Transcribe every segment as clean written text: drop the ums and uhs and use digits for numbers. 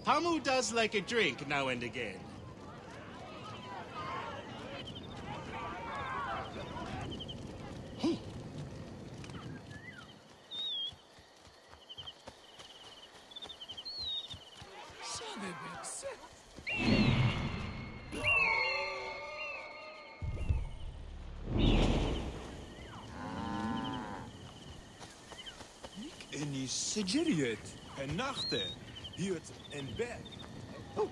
Pamu does like a drink now and again. Sigiriet and Nachte, Hirt and Berg.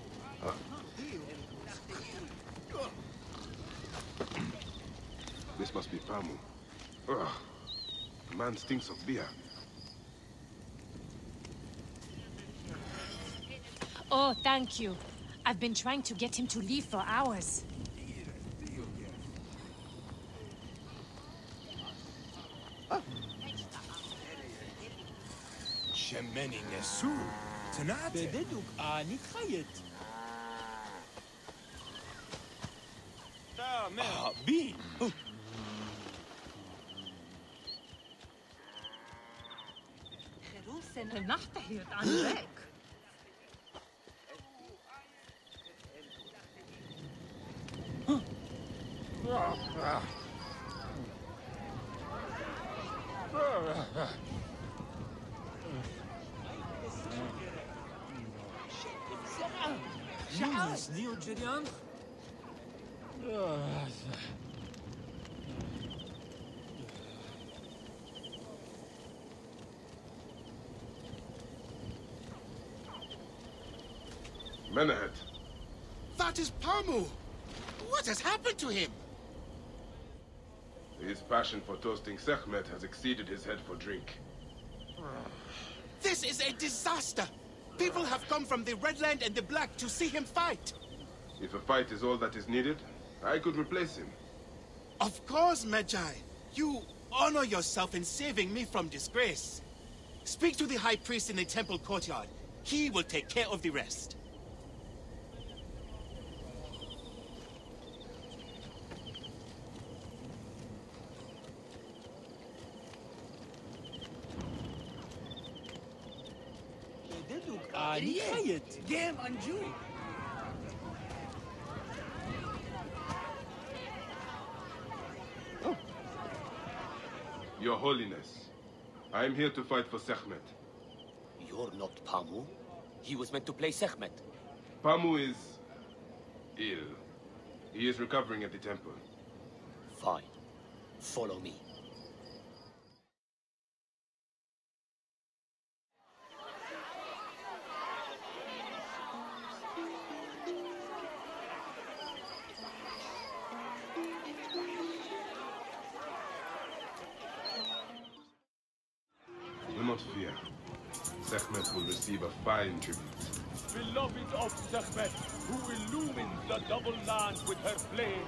This must be Pamu. Ugh. The man stinks of beer. Oh, thank you. I've been trying to get him to leave for hours. Shemeni Nesu, Tanate. Bededuk Ani Khayet. B. Xerxes and Rudjek. Menahet. That is Pamu! What has happened to him? His passion for toasting Sekhmet has exceeded his head for drink. This is a disaster! People have come from the Red Land and the Black to see him fight! If a fight is all that is needed, I could replace him. Of course, Magi. You honor yourself in saving me from disgrace. Speak to the High Priest in the temple courtyard. He will take care of the rest. Game and Jew. Your Holiness, I am here to fight for Sekhmet. You're not Pamu. He was meant to play Sekhmet. Pamu is ill. He is recovering at the temple. Fine. Follow me. Do not fear. Sekhmet will receive a fine tribute. Beloved of Sekhmet, who illumines the double land with her flame,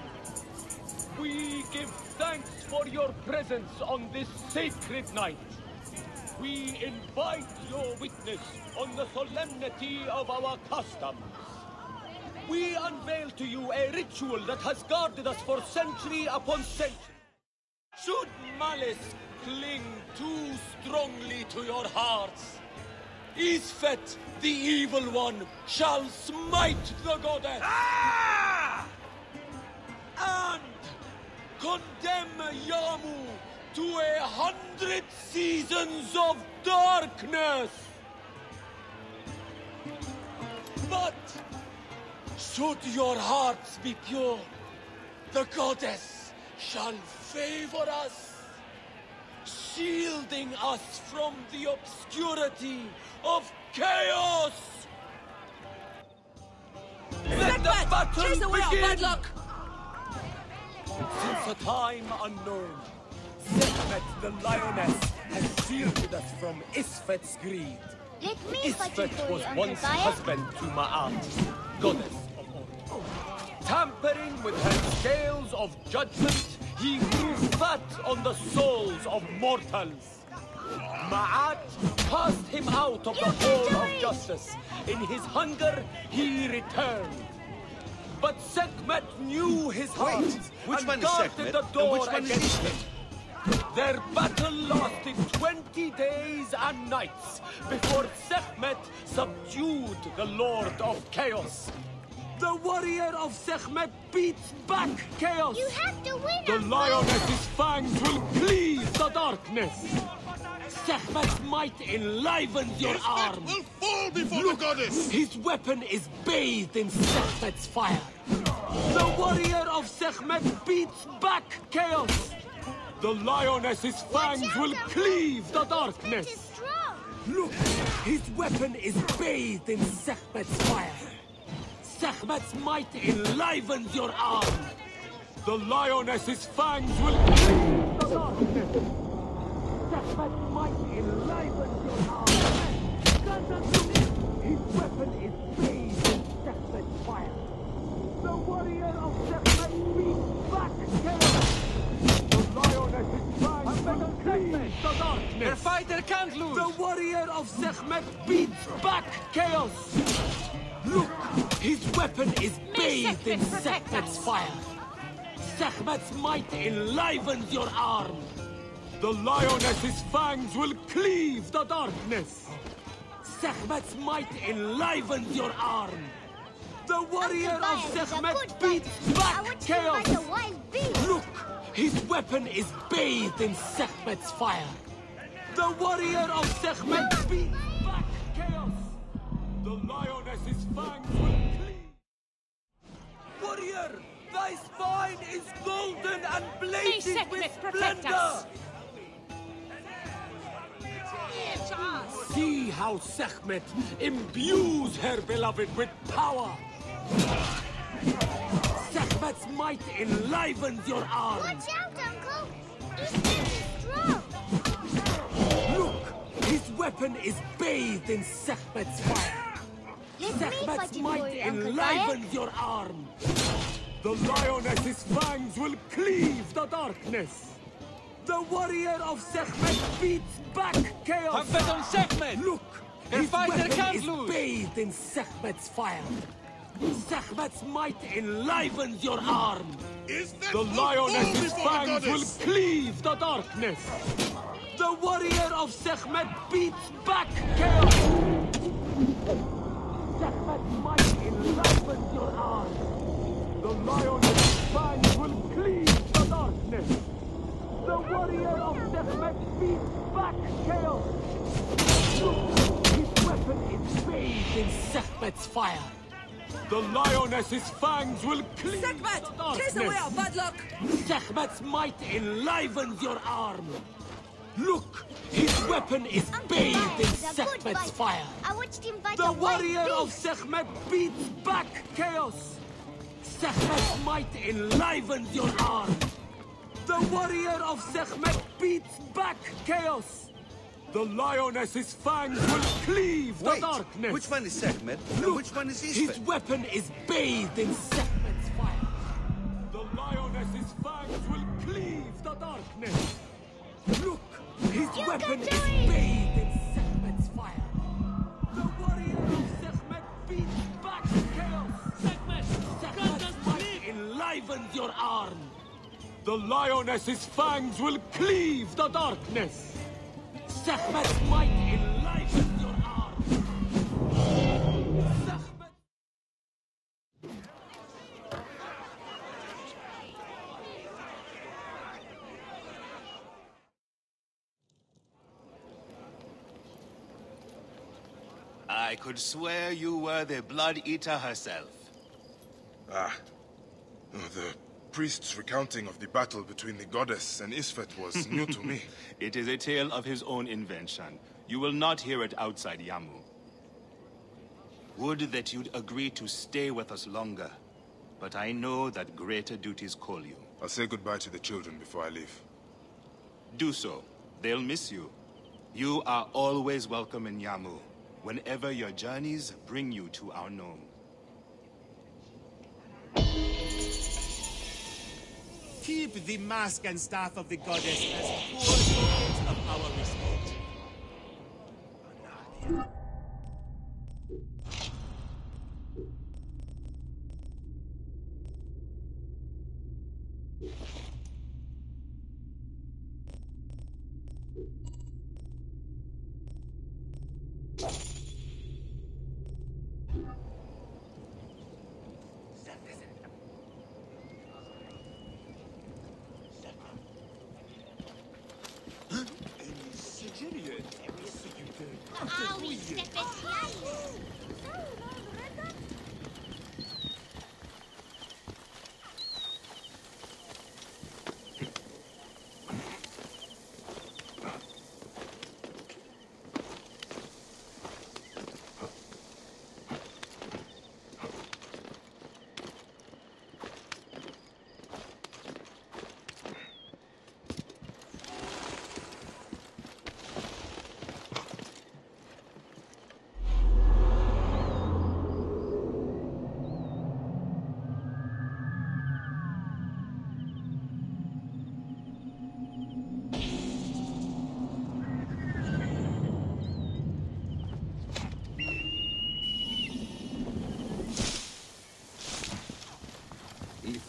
we give thanks for your presence on this sacred night. We invite your witness on the solemnity of our customs. We unveil to you a ritual that has guarded us for century upon century. Should malice cling too strongly to your hearts, Isfet, the evil one, shall smite the goddess and condemn Yamu to 100 seasons of darkness. But should your hearts be pure, the goddess shall favor us, shielding us from the obscurity of chaos! Let the battle chase away our begin! bad luck! Since a time unknown, Sekhmet the lioness has shielded us from Isfet's greed. Let me fight you Isfet for was you, Uncle once Bayek. husband to Ma'at, goddess of all. Tampering with her scales of judgment, he grew fat on the souls of mortals. Ma'at cast him out of the hall of justice. In his hunger, he returned. But Sekhmet knew his heart which and one is guarded Sekhmet the and door which one is against him. Their battle lasted 20 20 days and nights before Sekhmet subdued the Lord of Chaos. The warrior of Sekhmet beats back chaos. You have to win, The Uncle. lioness's fangs will cleave the darkness. Sekhmet's might enlivens your arm. will fall before Look, the goddess! his weapon is bathed in Sekhmet's fire. The warrior of Sekhmet beats back chaos. The lioness's fangs will cleave the darkness. It's strong. Look, his weapon is bathed in Sekhmet's fire. Sekhmet's might enlivens your arm. The lioness's fangs will cleave the darkness. Sekhmet's might enlivens your arm. His weapon is bathed in Sekhmet's fire. The warrior of Sekhmet beats back chaos. The lioness's fangs will cleave the darkness. The fighter can't lose! The warrior of Sekhmet beats back chaos. Look, his weapon is bathed in Sekhmet's fire. Sekhmet's might enlivens your arm. The lioness's fangs will cleave the darkness. Sekhmet's might enlivens your arm. The warrior of Sekhmet beats back chaos. Look, his weapon is bathed in Sekhmet's fire. The warrior of Sekhmet beats back chaos. The lioness's fangs will cleave. Warrior, thy spine is golden and May blazing with Sekhmet protect splendor. us! See how Sekhmet imbues her beloved with power. Sekhmet's might enlivens your arm. Watch out, Uncle. He's very strong. Look, his weapon is bathed in Sekhmet's fire. Let me Sekhmet's fight it might for you, Uncle enlivens Bayek. your arm. The lioness's fangs will cleave the darkness. The warrior of Sekhmet beats back chaos. Have bet on Sekhmet! Look, The his fighter weapon can't is lose. bathed in Sekhmet's fire. Sekhmet's might enlivens your arm. Isfet The will fall lioness's before the fangs will goddess! cleave the darkness. The warrior of Sekhmet beats back chaos. Sekhmet's might enlivens your arm. The lioness's fangs will cleave the darkness. The warrior of Sekhmet beats back chaos. Look, his weapon is bathed in Sekhmet's fire. The lioness's fangs will cleave the darkness. Chase away our bad luck! Sekhmet's might enlivens your arm. Look, his weapon is bathed in Sekhmet's fire. I watched him fight The a wild warrior of beast. Sekhmet beats back chaos. Sekhmet's might enlivens your arm. The warrior of Sekhmet beats back chaos. The lioness's fangs will cleave the darkness. Which one is Sekhmet and Look, which one is his Isfet? weapon is bathed in Sekhmet's fire. The lioness's fangs will cleave the darkness. Look, his weapon is bathed in Sekhmet's fire. The warrior of Sekhmet beats back chaos. Sekhmet's might enlivens your arm. The lioness's fangs will cleave the darkness. Sekhmet's might enlivens your arm. Sekhmet... I could swear you were the Blood Eater herself. Ah. The priest's recounting of the battle between the goddess and Isfet was new to me. It is a tale of his own invention. You will not hear it outside Yamu. Would that you'd agree to stay with us longer. But I know that greater duties call you. I'll say goodbye to the children before I leave. Do so. They'll miss you. You are always welcome in Yamu, whenever your journeys bring you to our nome. Keep the mask and staff of the goddess as poor tokens of our respect.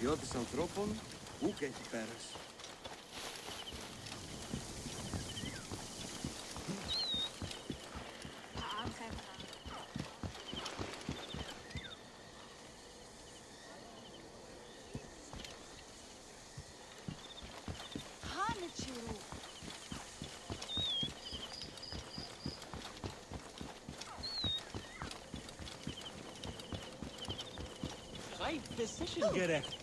στρατιώτης ανθρώπων, ούκ έχει πέρας. Right decision, gerecht.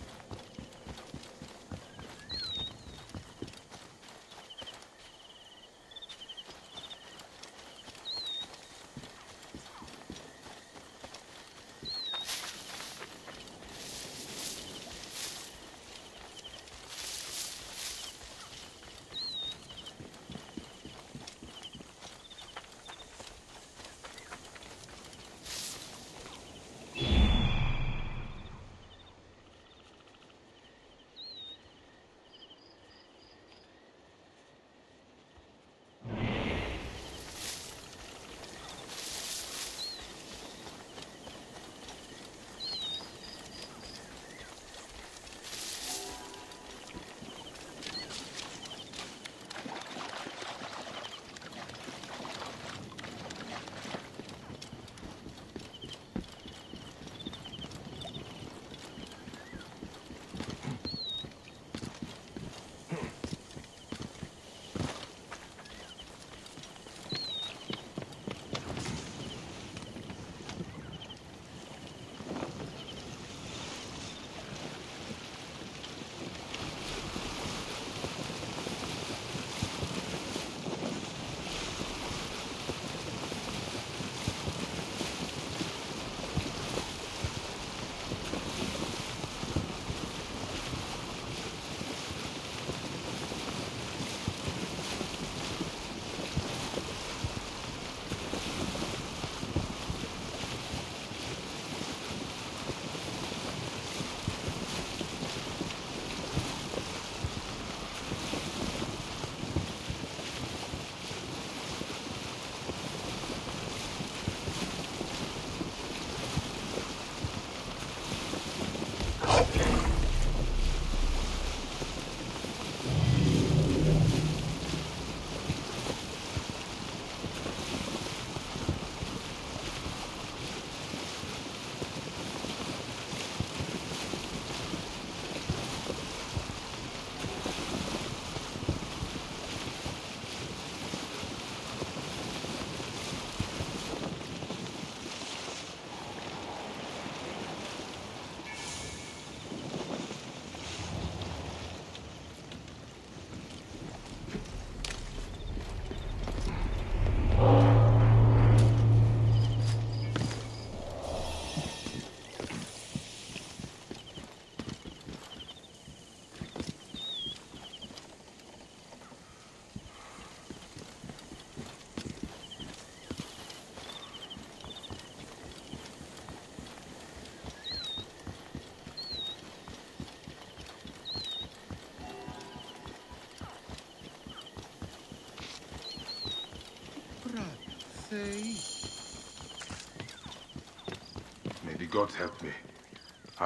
May the gods help me.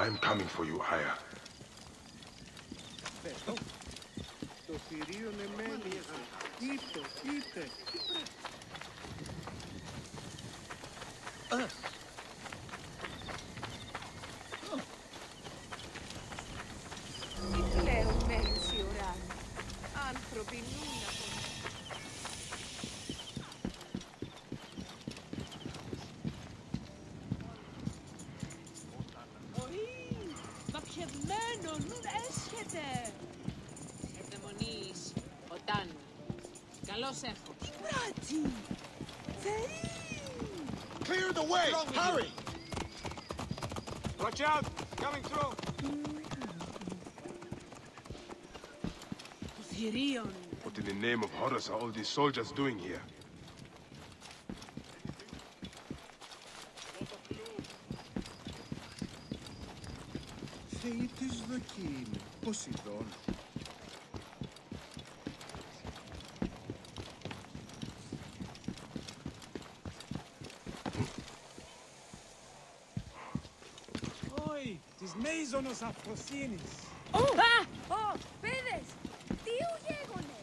I am coming for you, Aya. Το θηρίον εμένει. Είτε. Τι πλέον μένεις η ουράνη. Άνθρωποι νουν από Μαπιευμένο, νουν έσχεται. Ευδαιμονείς, όταν. Καλώς έφος. Μπράτσι! Θεοί! Clear the way! Hurry! Watch out! Coming through! Το θηρίον. What in the name of Horus are all these soldiers doing here? Θεοί της δοκήν. Ποσειδών. Meizonos Afrosinis. Oh! Ah! Oh! Pedes! Tiu Yegone!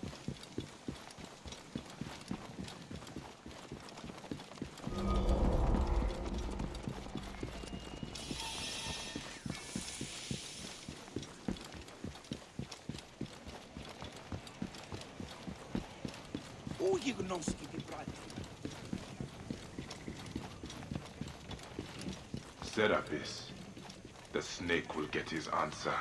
O Yegnoski di Brati. Serapis. The snake will get his answer.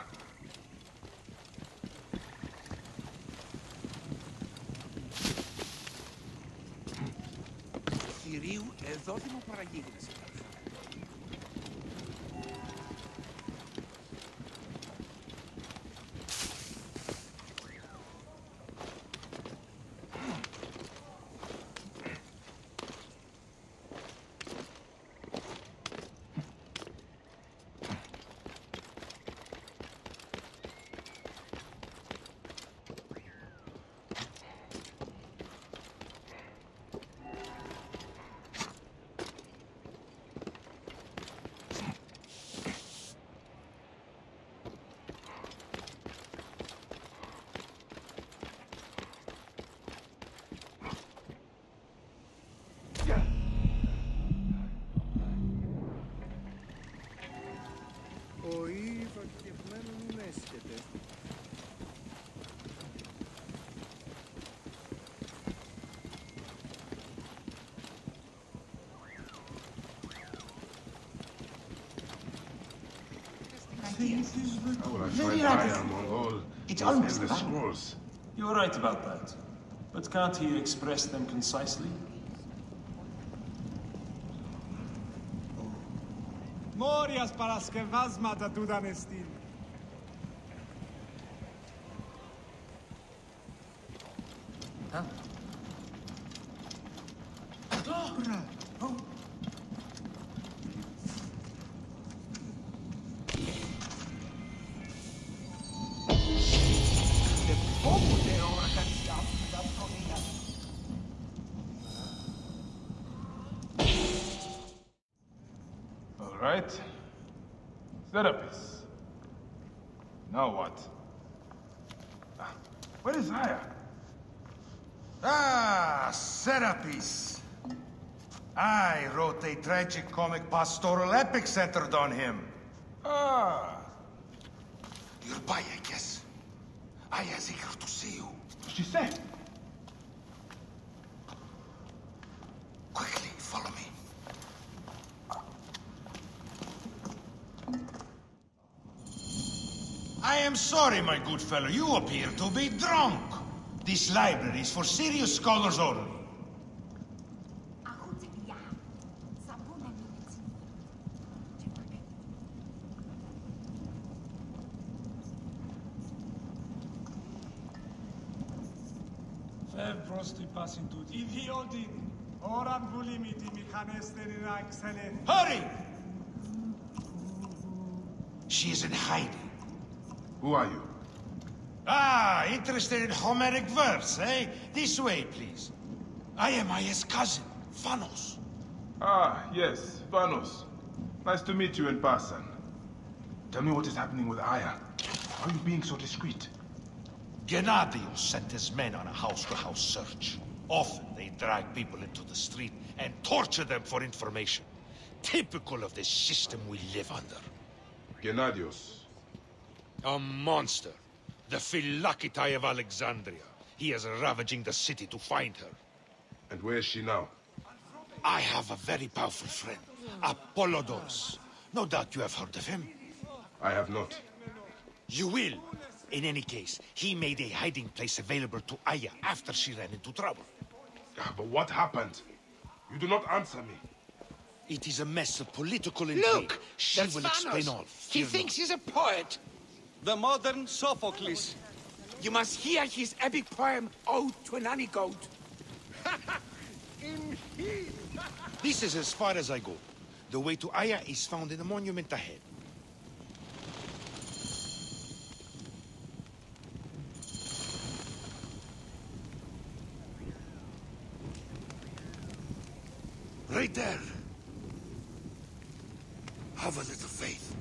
Θηρίου εδόθυμο παραγίγνεσαι. Ο Ιβακευμένον έσχεται. How will I find Aya among all It's those almost endless done. scrolls? You're right about that. But can't he express them concisely? Morias paraskevasmata tudanestin. Huh? Dobra. Oh. All right. Serapis. Now what? Where is Aya? Ah, Serapis. I wrote a tragic comic pastoral epic centered on him. Ah. You're Bayek, yes? I is eager to see you. She said. Quickly, follow me. I am sorry, my good fellow. You appear to be drunk. This library is for serious scholars only. Hurry! She is in hiding. Who are you? Ah, interested in Homeric verse, eh? This way, please. I am Aya's cousin, Phanos. Ah, yes, Phanos. Nice to meet you in person. Tell me what is happening with Aya. Why are you being so discreet? Gennadios sent his men on a house-to-house search. Often they drag people into the street and torture them for information. Typical of the system we live under. Gennadios. A monster. The Philokitai of Alexandria. He is ravaging the city to find her. And where is she now? I have a very powerful friend, Apollodorus. No doubt you have heard of him. I have not. You will. In any case, he made a hiding place available to Aya after she ran into trouble. But what happened? You do not answer me. It is a mess of political intrigue. Look! She That's will Phanos. explain all. He Fear thinks not. he's a poet. The modern Sophocles. You must hear his epic poem, Ode to an Nanny Goat. This is as far as I go. The way to Aya is found in the monument ahead. Right there. Have a little faith.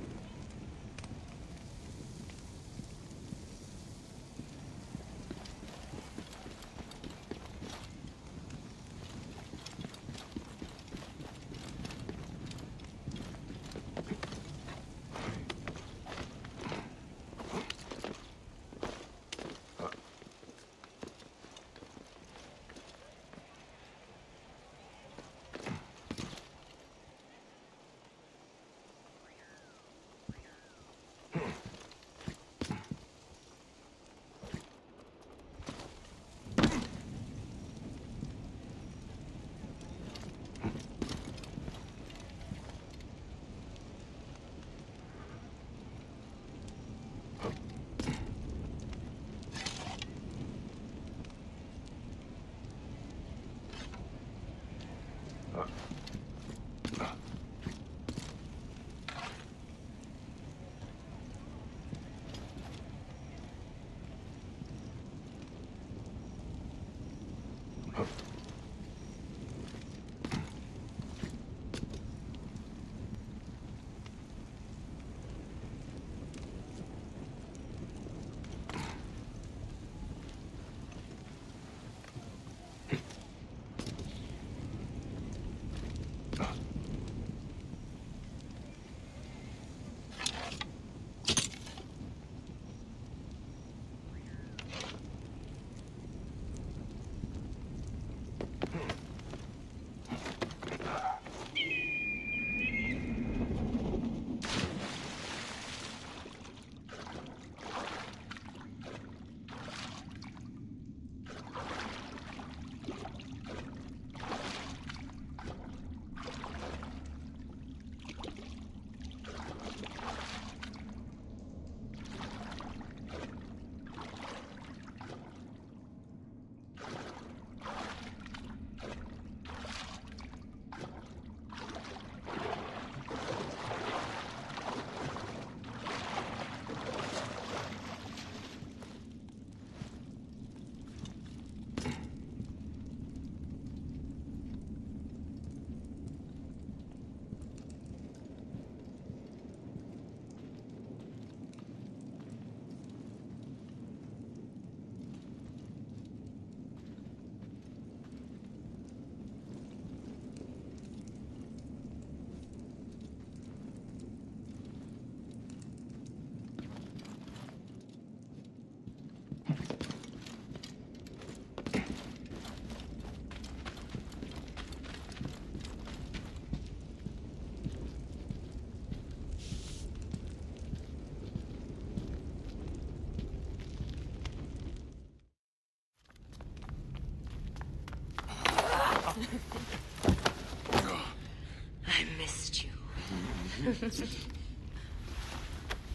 I missed you.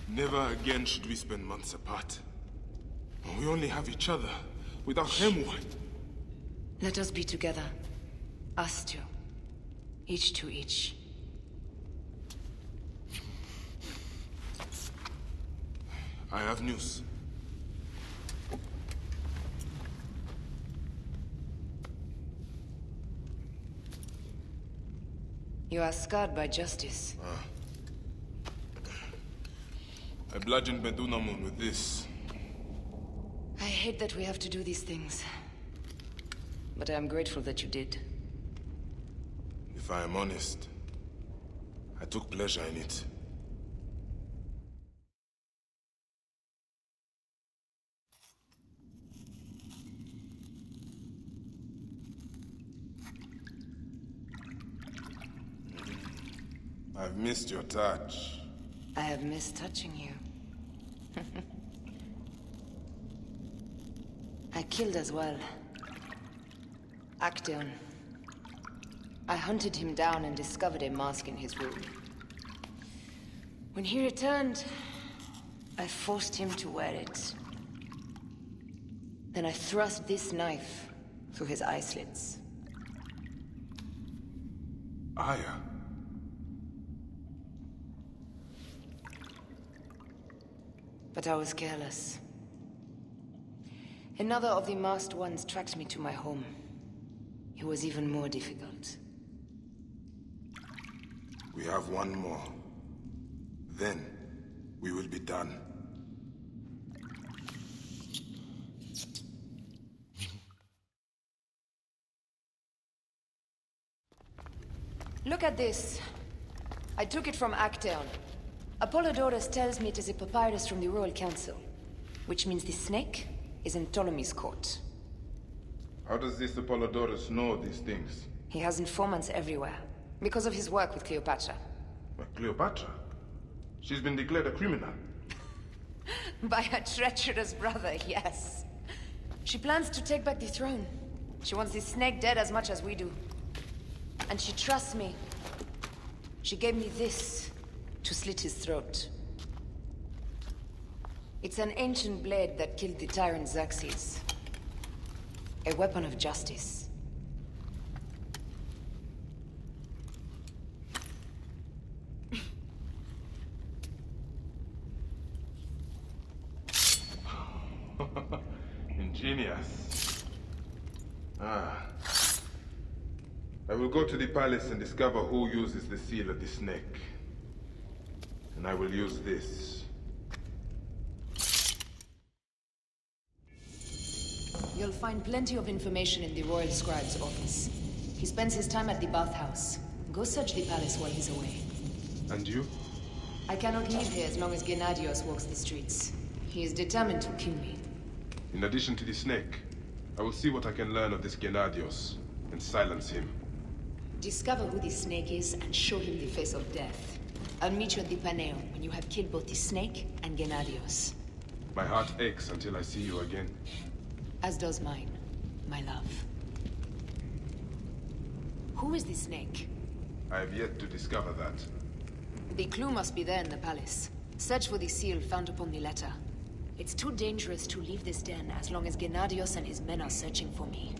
Never again should we spend months apart. We only have each other. Without him, what? Let us be together. Us two. Each to each. I have news. You are scarred by justice. I bludgeoned Medunamun with this. I hate that we have to do these things. But I am grateful that you did. If I am honest, I took pleasure in it. I've missed your touch. I have missed touching you. I killed as well. Actaeon. I hunted him down and discovered a mask in his room. When he returned, I forced him to wear it. Then I thrust this knife through his eye slits. Aya? But I was careless. Another of the masked ones tracked me to my home. It was even more difficult. We have one more. Then, we will be done. Look at this. I took it from Actaeon. Apollodorus tells me it is a papyrus from the Royal Council, which means the snake is in Ptolemy's court. How does this Apollodorus know these things? He has informants everywhere, because of his work with Cleopatra. But Cleopatra? She's been declared a criminal. By her treacherous brother, yes. She plans to take back the throne. She wants the snake dead as much as we do. And she trusts me. She gave me this to slit his throat. It's an ancient blade that killed the tyrant Xerxes. A weapon of justice. Ingenious. Ah. I will go to the palace and discover who uses the seal of the snake. And I will use this. You'll find plenty of information in the Royal Scribe's office. He spends his time at the bathhouse. Go search the palace while he's away. And you? I cannot leave here as long as Gennadios walks the streets. He is determined to kill me. In addition to the snake, I will see what I can learn of this Gennadios and silence him. Discover who the snake is and show him the face of death. I'll meet you at the Paneo when you have killed both the snake and Gennadios. My heart aches until I see you again. As does mine, my love. Who is the snake? I have yet to discover that. The clue must be there in the palace. Search for the seal found upon the letter. It's too dangerous to leave this den as long as Gennadios and his men are searching for me.